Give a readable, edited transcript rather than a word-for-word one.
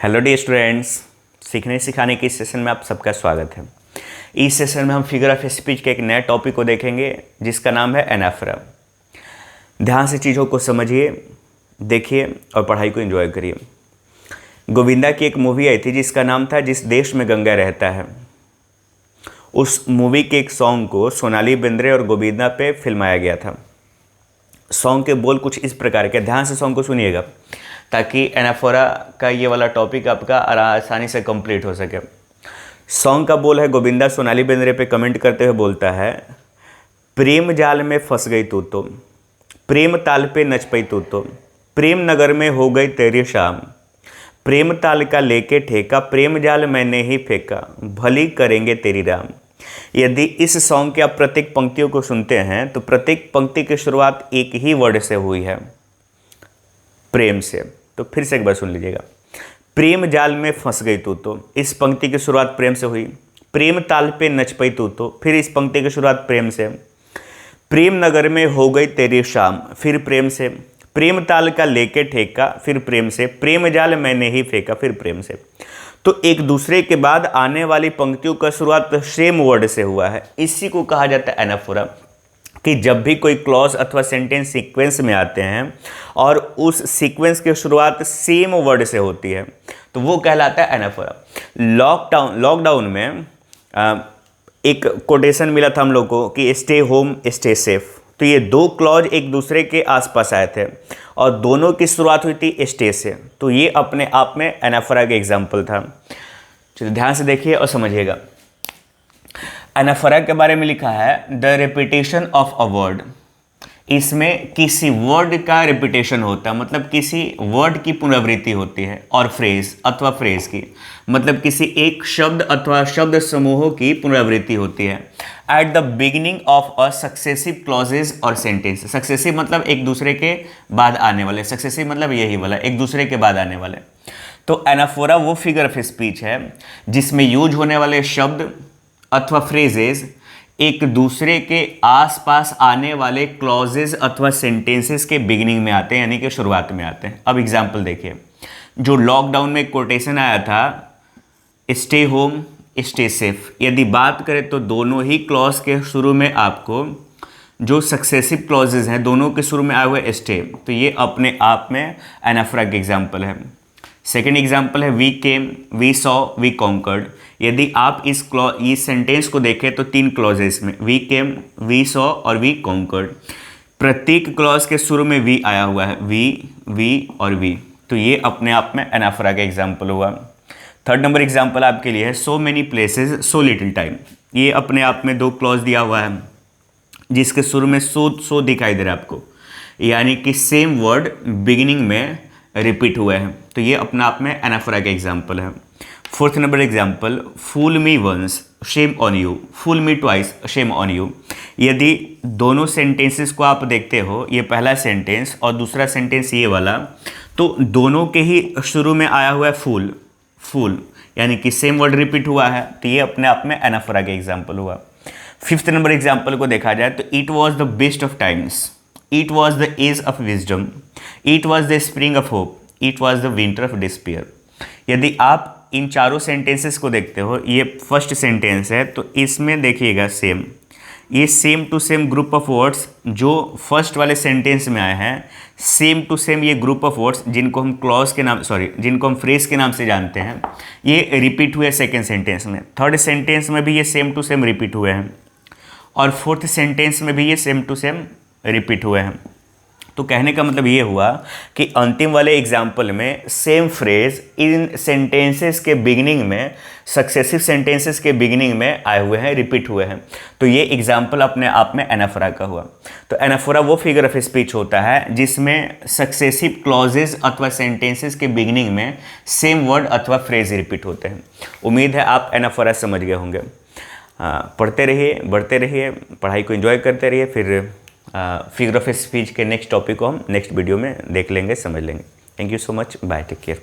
Hello D students, सीखने सिखाने के इस सेशन में आप सबका स्वागत है। इस सेशन में हम फिगर ऑफ स्पीच के एक नए टॉपिक को देखेंगे जिसका नाम है एनाफोरा। ध्यान से चीज़ों को समझिए, देखिए और पढ़ाई को एंजॉय करिए। गोविंदा की एक मूवी आई थी जिसका नाम था जिस देश में गंगा रहता है। उस मूवी के एक सॉन्ग को सोनाली बेंद्रे और गोविंदा पे फिल्माया गया था। सॉन्ग के बोल कुछ इस प्रकार के, ध्यान से सॉन्ग को सुनिएगा ताकि एनाफोरा का ये वाला टॉपिक आपका आसानी से कंप्लीट हो सके। सॉन्ग का बोल है, गोविंदा सोनाली बेंद्रे पे कमेंट करते हुए बोलता है, प्रेम जाल में फंस गई तू तो, प्रेम ताल पे नच पई तू तो, प्रेम नगर में हो गई तेरी शाम, प्रेम ताल का लेके ठेका, प्रेम जाल मैंने ही फेंका, भली करेंगे तेरी राम। यदि इस सॉन्ग के आप प्रत्येक पंक्तियों को सुनते हैं तो प्रत्येक पंक्ति की शुरुआत एक ही वर्ड से हुई है, प्रेम से। तो फिर से एक बार सुन लीजिएगा, प्रेम जाल में फंस गई तू तो, इस पंक्ति की शुरुआत प्रेम से हुई। प्रेम ताल पे नच पई तू तो, फिर इस पंक्ति की शुरुआत प्रेम से। प्रेम नगर में हो गई तेरी शाम, फिर प्रेम से। प्रेम ताल का लेके ठेका, फिर प्रेम से। प्रेम जाल मैंने ही फेंका, फिर प्रेम से। तो एक दूसरे के बाद आने वाली पंक्तियों का शुरुआत सेम वर्ड से हुआ है। इसी को कहा जाता है एनाफोरा, कि जब भी कोई क्लॉज अथवा सेंटेंस सीक्वेंस में आते हैं और उस सीक्वेंस की शुरुआत सेम वर्ड से होती है तो वो कहलाता है एनाफोरा। लॉकडाउन में एक कोटेशन मिला था हम लोग को कि स्टे होम स्टे सेफ। तो ये दो क्लॉज एक दूसरे के आसपास आए थे और दोनों की शुरुआत हुई थी स्टे से। तो ये अपने आप में एनाफोरा का एग्जाम्पल था। चलिए ध्यान से देखिए और समझिएगा। एनाफोरा के बारे में लिखा है, the repetition of a word. इसमें किसी वर्ड का रिपीटेशन होता है, मतलब किसी वर्ड की पुनरावृत्ति होती है, और फ्रेज अथवा फ्रेज की मतलब किसी एक शब्द अथवा शब्द समूहों की पुनरावृत्ति होती है at the beginning of a successive clauses और सेंटेंस। सक्सेसिव मतलब एक दूसरे के बाद आने वाले, सक्सेसिव मतलब यही वाला, एक दूसरे के बाद आने वाले। तो एनाफोरा वो फिगर ऑफ स्पीच है जिसमें यूज होने वाले शब्द अथवा फ्रेजेस एक दूसरे के आसपास आने वाले क्लॉजेज अथवा सेंटेंसेस के बिगिनिंग में आते हैं, यानी कि शुरुआत में आते हैं। अब एग्जांपल देखिए, जो लॉकडाउन में कोटेशन आया था स्टे होम स्टे सेफ, यदि बात करें तो दोनों ही क्लॉज के शुरू में आपको जो सक्सेसिव क्लॉजेज हैं दोनों के शुरू में आए हुए स्टे, तो ये अपने आप में एनाफोरा के एग्जाम्पल है। सेकेंड एग्जाम्पल है we came we saw we conquered. यदि आप इस सेंटेंस को देखें तो तीन क्लॉजेस में वी केम वी सॉ और वी कॉन्कर्ड, प्रत्येक क्लॉज के शुरू में वी आया हुआ है, वी और वी। तो ये अपने आप में एनाफोरा का एग्जाम्पल हुआ। थर्ड नंबर एग्जाम्पल आपके लिए है, so many places so little time. ये अपने आप में दो क्लॉज दिया हुआ है जिसके शुरू में सो दिखाई दे रहा है आपको, यानी कि सेम वर्ड बिगिनिंग में रिपीट हुए हैं। तो ये अपने आप में एनाफोरा का एग्जाम्पल है। Fourth number example, fool me once shame on you, fool me twice shame on you. यदि दोनों सेंटेंसेस को आप देखते हो, ये पहला सेंटेंस और दूसरा सेंटेंस ये वाला, तो दोनों के ही शुरू में आया हुआ है फूल, यानी कि सेम वर्ड रिपीट हुआ है। तो ये अपने आप में एनाफोरा का एग्जाम्पल हुआ। फिफ्थ नंबर एग्जाम्पल को देखा जाए तो it was the best of times, it was the age of wisdom, it was the spring of hope, it was the winter of despair. यदि आप इन चारों सेंटेंसेस को देखते हो, ये फर्स्ट सेंटेंस है तो इसमें देखिएगा सेम, ये same to same group of words जो फर्स्ट वाले सेंटेंस में आए हैं, सेम टू सेम ये ग्रुप ऑफ वर्ड्स जिनको हम जिनको हम फ्रेज के नाम से जानते हैं, ये रिपीट हुए सेकेंड सेंटेंस में। थर्ड सेंटेंस में भी ये सेम टू सेम रिपीट हुए हैं और फोर्थ सेंटेंस में भी ये सेम टू सेम रिपीट हुए हैं। तो कहने का मतलब ये हुआ कि अंतिम वाले एग्जाम्पल में सेम फ्रेज इन सेंटेंसेस के बिगिनिंग में, सक्सेसिव सेंटेंसेस के बिगिनिंग में आए हुए हैं, रिपीट हुए हैं। तो ये एग्जाम्पल अपने आप में एनाफोरा का हुआ। तो एनाफोरा वो फिगर ऑफ स्पीच होता है जिसमें सक्सेसिव क्लॉजेज अथवा सेंटेंसेस के बिगिनिंग में सेम वर्ड अथवा फ्रेज रिपीट होते हैं। उम्मीद है आप एनाफोरा समझ गए होंगे। पढ़ते रहिए, बढ़ते रहिए, पढ़ाई को एंजॉय करते रहिए। फिर फिगर ऑफ स्पीच के नेक्स्ट टॉपिक को हम नेक्स्ट वीडियो में देख लेंगे, समझ लेंगे। Thank you so much, bye, take care.